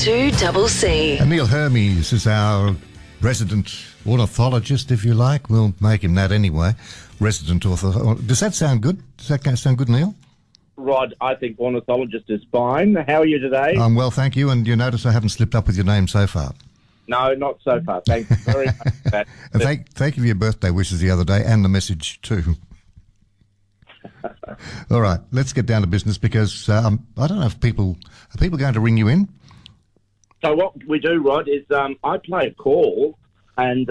2CC. And Neil Hermes is our resident ornithologist, if you like. We'll make him that anyway. Resident ornithologist. Does that sound good? Does that sound good, Neil? Rod, I think ornithologist is fine. How are you today? I'm well, thank you. And you notice I haven't slipped up with your name so far. No, not so far. Thank you very much for that. And thank you for your birthday wishes the other day and the message too. All right, let's get down to business because I don't know if are people going to ring you in? So what we do, Rod, is I play a call and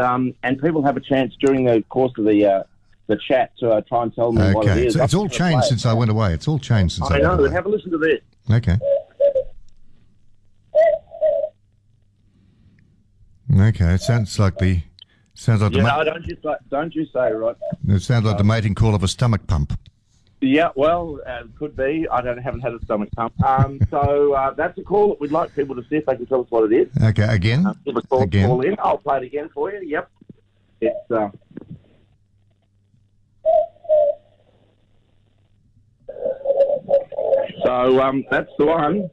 people have a chance during the course of the chat to try and tell me what it is. So it's all changed since I went away. It's all changed since I went away. I know, but have a listen to this. Okay. Okay, it sounds like the... No, don't you say, Rod. It sounds like the mating call of a stomach pump. Yeah, well, could be. I haven't had a stomach pump. So that's a call that we'd like people to see if they can tell us what it is. Okay, again? Give a call in. I'll play it again for you. Yep. It's... So that's the one.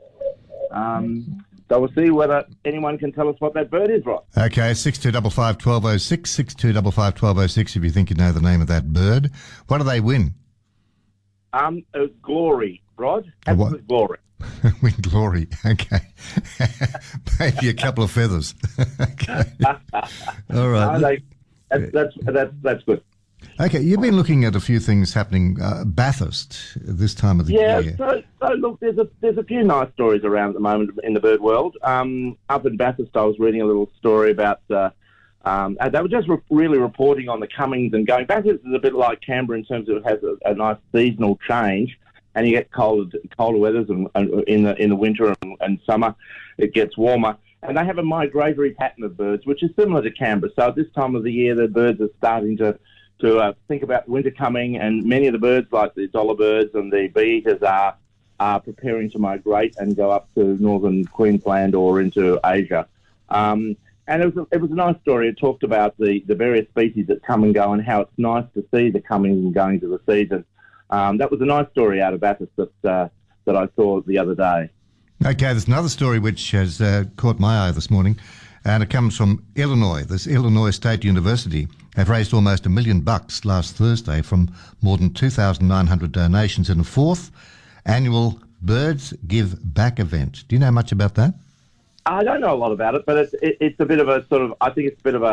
So we'll see whether anyone can tell us what that bird is, right? Okay, 6255 1206, 6255 1206 if you think you know the name of that bird. What do they win? Glory, Rod. Absolute glory. Win glory, okay. Maybe a couple of feathers. Okay. All right. No, that's good. Okay, you've been looking at a few things happening Bathurst this time of the year. Yeah, so look, there's a few nice stories around at the moment in the bird world. Up in Bathurst, I was reading a little story about, they were just really reporting on the comings and going. Bathurst is a bit like Canberra in terms of it has a nice seasonal change, and you get colder weathers and in the winter and summer it gets warmer. And they have a migratory pattern of birds, which is similar to Canberra. So at this time of the year, the birds are starting to think about winter coming, and many of the birds, like the dollar birds and the bee-eaters, are preparing to migrate and go up to northern Queensland or into Asia. And it was a nice story. It talked about the various species that come and go and how it's nice to see the coming and going to the season. That was a nice story out of Bathurst that I saw the other day. Okay, there's another story which has caught my eye this morning, and it comes from Illinois. This Illinois State University have raised almost $1 million last Thursday from more than 2,900 donations in a fourth annual Birds Give Back event. Do you know much about that? I don't know a lot about it, but it's a bit of a sort of, I think it's a bit of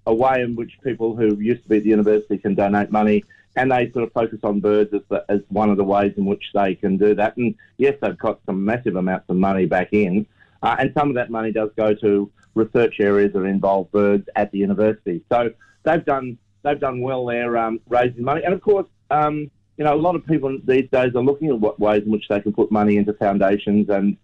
a way in which people who used to be at the university can donate money, and they sort of focus on birds as one of the ways in which they can do that. And yes, they've got some massive amounts of money back in, and some of that money does go to research areas that involve birds at the university. So they've done well there, raising money. And of course, a lot of people these days are looking at what ways in which they can put money into foundations and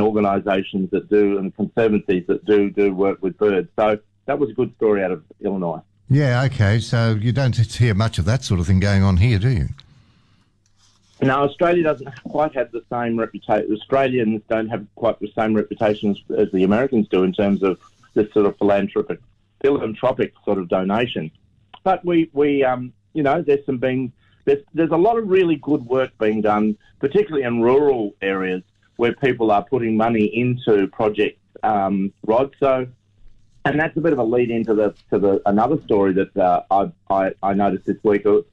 organisations that do, and conservancies that do work with birds. So that was a good story out of Illinois. Yeah, okay. So you don't hear much of that sort of thing going on here, do you? No, Australia doesn't quite have the same reputation. Australians don't have quite the same reputation as the Americans do in terms of this sort of philanthropic sort of donation. But there's a lot of really good work being done, particularly in rural areas where people are putting money into projects, Rod. So, and that's a bit of a lead into another story that I noticed this week of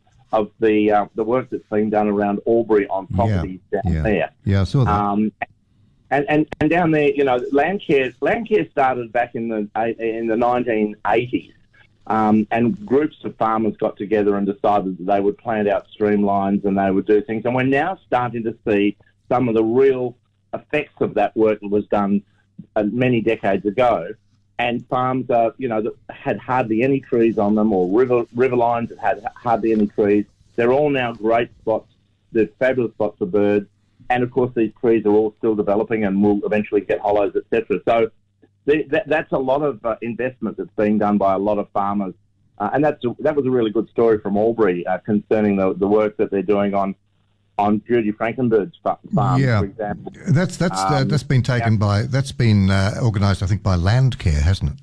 the work that's being done around Aubrey on properties down there. Yeah, I saw that. And down there, Landcare started back in the 1980s, and groups of farmers got together and decided that they would plant out streamlines and they would do things. And we're now starting to see some of the real effects of that work that was done many decades ago. And farms, that had hardly any trees on them, or river lines that had hardly any trees, they're all now great spots. They're fabulous spots for birds. And, of course, these trees are all still developing and will eventually get hollows, etc. So that's a lot of investment that's being done by a lot of farmers. And that was a really good story from Aubrey concerning the work that they're doing on Judy Frankenbird's farm, for example. That's been taken that's been organised, I think, by Landcare, hasn't it?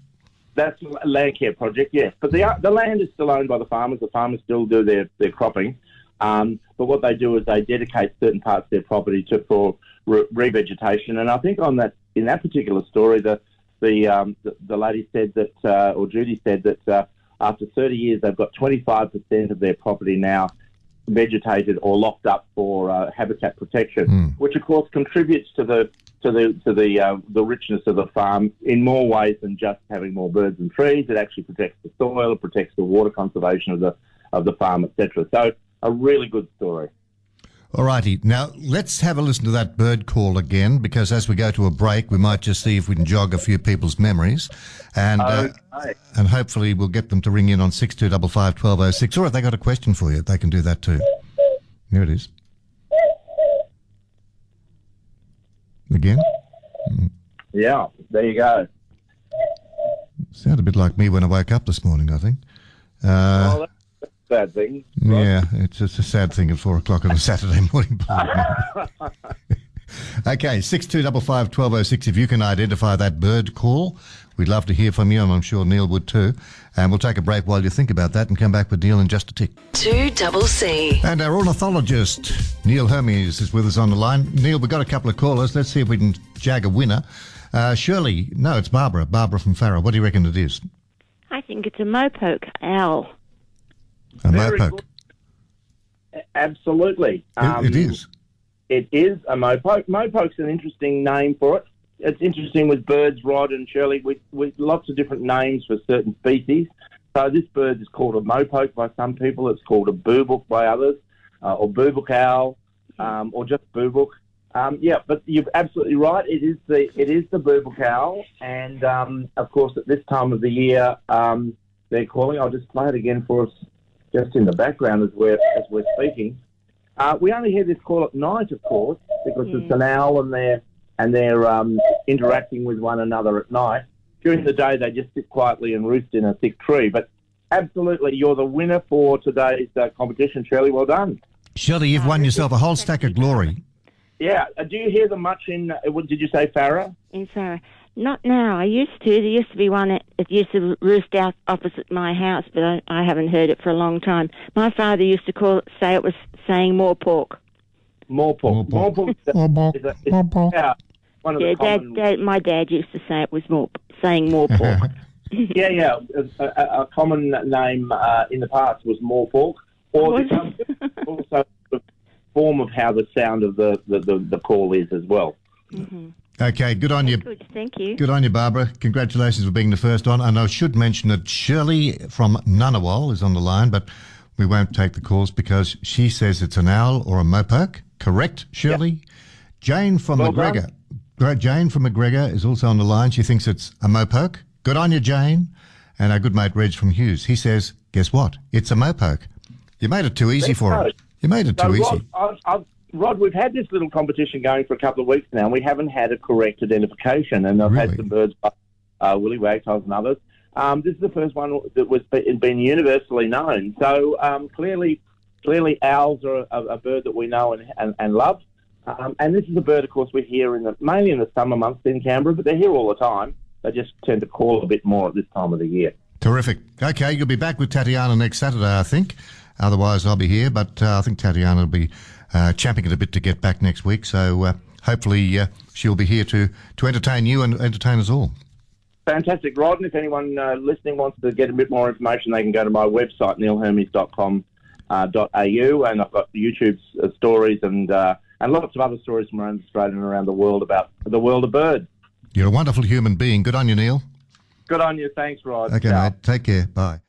That's a Landcare project, yes. But the land is still owned by the farmers. The farmers still do their cropping. But what they do is they dedicate certain parts of their property for revegetation. And I think in that particular story, the lady said that, or Judy said that after 30 years, they've got 25% of their property now vegetated or locked up for habitat protection, which of course contributes to the richness of the farm in more ways than just having more birds and trees. It actually protects the soil, it protects the water conservation of the farm, etc. So a really good story. All righty. Now, let's have a listen to that bird call again, because as we go to a break, we might just see if we can jog a few people's memories. And and hopefully we'll get them to ring in on 6255 1206. Or if they got a question for you, they can do that too. Here it is. Again? Yeah, there you go. Sounded a bit like me when I woke up this morning, I think. Well, that's a bad thing. Right? Yeah, it's just a sad thing at 4 o'clock on a Saturday morning. Okay, 6255 1206. If you can identify that bird call, we'd love to hear from you, and I'm sure Neil would too. And we'll take a break while you think about that and come back with Neil in just a tick. 2CC. And our ornithologist, Neil Hermes, is with us on the line. Neil, we've got a couple of callers. Let's see if we can jag a winner. Shirley, no, it's Barbara. Barbara from Farrer. What do you reckon it is? I think it's a mopoke owl. A Very mopoke. good. Absolutely. It is. It is a mopoke. Mopoke's an interesting name for it. It's interesting with birds, Rod and Shirley, with lots of different names for certain species. So this bird is called a mopoke by some people. It's called a boobook by others, or boobook owl, or just boobook. Yeah, but you're absolutely right. It is the boobook owl, and of course at this time of the year they're calling. I'll just play it again for us, just in the background as we're speaking. We only hear this call at night, of course, because it's an owl and they're interacting with one another at night. During the day, they just sit quietly and roost in a thick tree. But absolutely, you're the winner for today's competition, Shirley. Well done. Shirley, you've won yourself a whole stack of glory. Yeah. Do you hear them much in, what did you say, Farrer? In Farrer. Not now. I used to. There used to be one that used to roost out opposite my house, but I haven't heard it for a long time. My father used to say it was saying more pork. More pork. More pork is one of the common... my dad used to say it was saying more pork. Yeah. A common name in the past was more pork, or also the form of how the sound of the call is as well. Mm-hmm. Okay, good on you. Good, thank you. Good on you, Barbara. Congratulations for being the first on. And I should mention that Shirley from Ngunnawal is on the line, but we won't take the calls because she says it's an owl or a mopoke. Correct, Shirley? Yep. Jane from McGregor. Jane from McGregor is also on the line. She thinks it's a mopoke. Good on you, Jane. And our good mate Reg from Hughes. He says, guess what? It's a mopoke. You made it too easy for him. You made it too easy. Rod, we've had this little competition going for a couple of weeks now, and we haven't had a correct identification. And I've had some birds like Willy Wagtails and others. This is the first one that was been universally known. So clearly owls are a bird that we know and love. And this is a bird, of course, we hear mainly in the summer months in Canberra, but they're here all the time. They just tend to call a bit more at this time of the year. Terrific. Okay, you'll be back with Tatiana next Saturday, I think. Otherwise, I'll be here, but I think Tatiana will be champing it a bit to get back next week. So hopefully she'll be here to entertain you and entertain us all. Fantastic, Rod. And if anyone listening wants to get a bit more information, they can go to my website, neilhermes.com.au, and I've got YouTube stories and lots of other stories from around Australia and around the world about the world of birds. You're a wonderful human being. Good on you, Neil. Good on you. Thanks, Rod. Okay, mate. Take care. Bye.